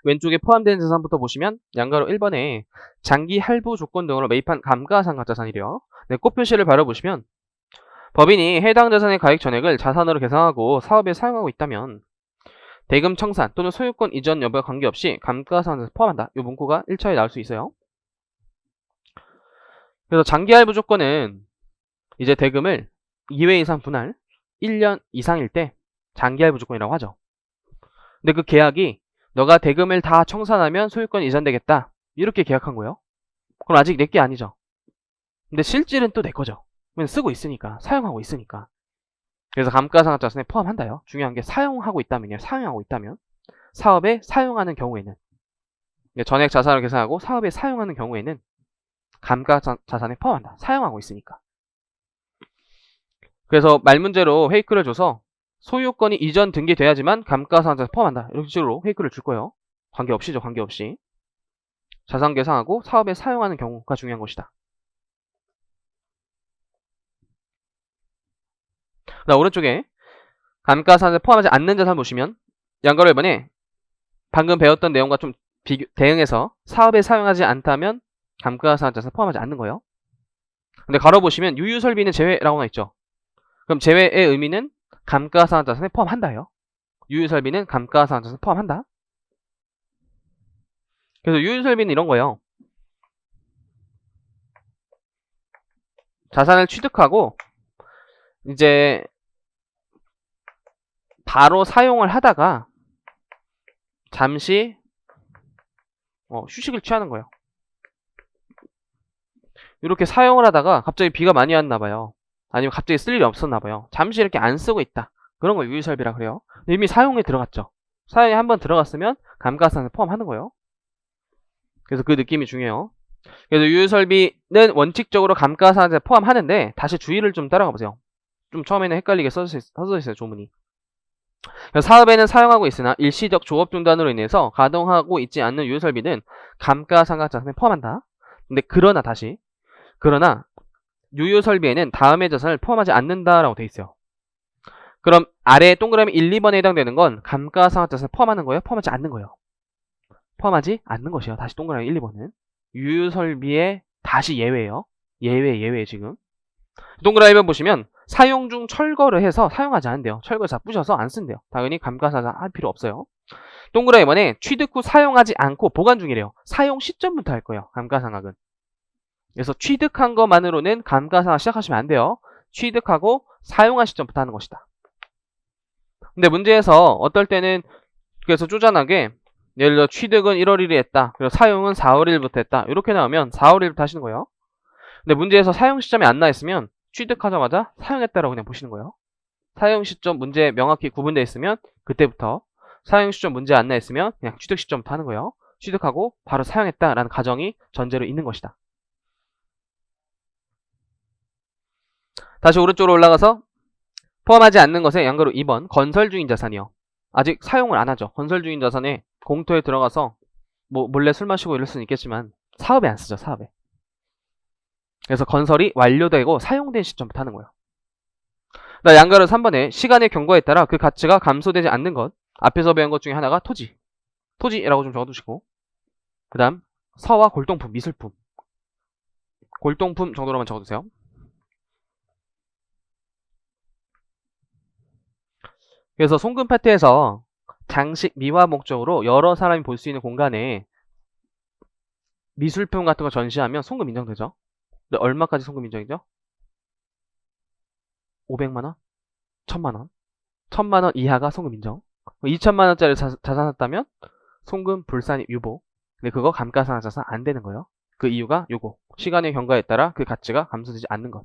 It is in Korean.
왼쪽에 포함되는 자산부터 보시면 양가로 1번에 장기 할부 조건 등으로 매입한 감가상각자산이래요. 네, 꼭 표시를 바라보시면 법인이 해당 자산의 가액 전액을 자산으로 계상하고 사업에 사용하고 있다면 대금 청산 또는 소유권 이전 여부와 관계없이 감가상각자산에 포함한다. 이 문구가 1차에 나올 수 있어요. 그래서 장기 할부 조건은 이제 대금을 2회 이상 분할 1년 이상일 때 장기 할부 조건이라고 하죠. 근데 그 계약이 너가 대금을 다 청산하면 소유권 이전되겠다. 이렇게 계약한 거예요. 그럼 아직 내 게 아니죠. 근데 실질은 또 내 거죠. 쓰고 있으니까, 사용하고 있으니까. 그래서 감가상각자산에 포함한다요. 중요한 게 사용하고 있다면요. 사용하고 있다면. 사업에 사용하는 경우에는. 전액 자산을 계산하고 사업에 사용하는 경우에는 감가자산에 포함한다. 사용하고 있으니까. 그래서 말문제로 회의글을 줘서 소유권이 이전 등기돼야지만 감가상각자산에 포함한다. 이런 식으로 회의글을 줄 거예요. 관계없이죠. 관계없이. 자산 계산하고 사업에 사용하는 경우가 중요한 것이다. 그다음 오른쪽에 감가상각자산에 포함하지 않는 자산 보시면 양가로 1번에 방금 배웠던 내용과 좀 대응해서 사업에 사용하지 않다면 감가상각자산에 포함하지 않는 거예요. 근데 가로 보시면 유유설비는 제외라고 나와 있죠. 그럼 제외의 의미는 감가상각자산에 포함한다요. 유유설비는 감가상각자산에 포함한다. 그래서 유유설비는 이런 거예요. 자산을 취득하고 이제 바로 사용을 하다가 잠시 휴식을 취하는 거예요. 이렇게 사용을 하다가 갑자기 비가 많이 왔나 봐요. 아니면 갑자기 쓸 일이 없었나 봐요. 잠시 이렇게 안 쓰고 있다. 그런 걸 유유설비라 그래요. 이미 사용에 들어갔죠. 사용에 한번 들어갔으면 감가상각자산에 포함하는 거예요. 그래서 그 느낌이 중요해요. 그래서 유유설비는 원칙적으로 감가상각자산에 포함하는데 다시 주의를 좀 따라가 보세요. 좀 처음에는 헷갈리게 써져 있어요. 조문이. 사업에는 사용하고 있으나 일시적 조업 중단으로 인해서 가동하고 있지 않는 유유설비는 감가상각자산에 포함한다. 근데 그러나 유유설비에는 다음의 자산을 포함하지 않는다라고 돼 있어요. 그럼 아래 동그라미 1, 2번에 해당되는 건 감가상각자산에 포함하는 거예요? 포함하지 않는 거예요? 포함하지 않는 것이에요. 다시 동그라미 1, 2번은 유유설비에 다시 예외예요. 예외 지금. 동그라미 1번 보시면 사용 중 철거를 해서 사용하지 않는데요. 철거 다 부셔서 안 쓴대요. 당연히 감가상각자산 할 필요 없어요. 동그라미 2번에 취득 후 사용하지 않고 보관 중이래요. 사용 시점부터 할 거예요. 감가상각은. 그래서 취득한 것만으로는 감가상각 시작하시면 안 돼요. 취득하고 사용한 시점부터 하는 것이다. 근데 문제에서 어떨 때는 그래서 쪼잔하게 예를 들어 취득은 1월 1일에 했다. 그리고 사용은 4월 1일부터 했다. 이렇게 나오면 4월 1일부터 하시는 거예요. 근데 문제에서 사용 시점이 안 나와 있으면 취득하자마자 사용했다라고 그냥 보시는 거예요. 사용 시점 문제 명확히 구분되어 있으면 그때부터, 사용 시점 문제 안 나와 있으면 그냥 취득 시점부터 하는 거예요. 취득하고 바로 사용했다라는 가정이 전제로 있는 것이다. 다시 오른쪽으로 올라가서 포함하지 않는 것에 양가로 2번 건설 중인 자산이요. 아직 사용을 안 하죠. 건설 중인 자산에 공터에 들어가서 몰래 술 마시고 이럴 수는 있겠지만 사업에 안 쓰죠. 사업에. 그래서 건설이 완료되고 사용된 시점부터 하는 거예요. 양가로 3번에 시간의 경과에 따라 그 가치가 감소되지 않는 것. 앞에서 배운 것 중에 하나가 토지라고 좀 적어두시고, 그 다음 서와 골동품, 미술품, 골동품 정도로만 적어두세요. 그래서 송금 파트에서 장식, 미화 목적으로 여러 사람이 볼 수 있는 공간에 미술품 같은 거 전시하면 송금 인정되죠. 근데 얼마까지 송금 인정이죠? 500만원? 1000만원? 1000만원 이하가 송금 인정. 2000만원짜리 자산 샀다면 송금 불산 유보. 근데 그거 감가상각자산 안 되는 거예요. 그 이유가 요거. 시간의 경과에 따라 그 가치가 감소되지 않는 것.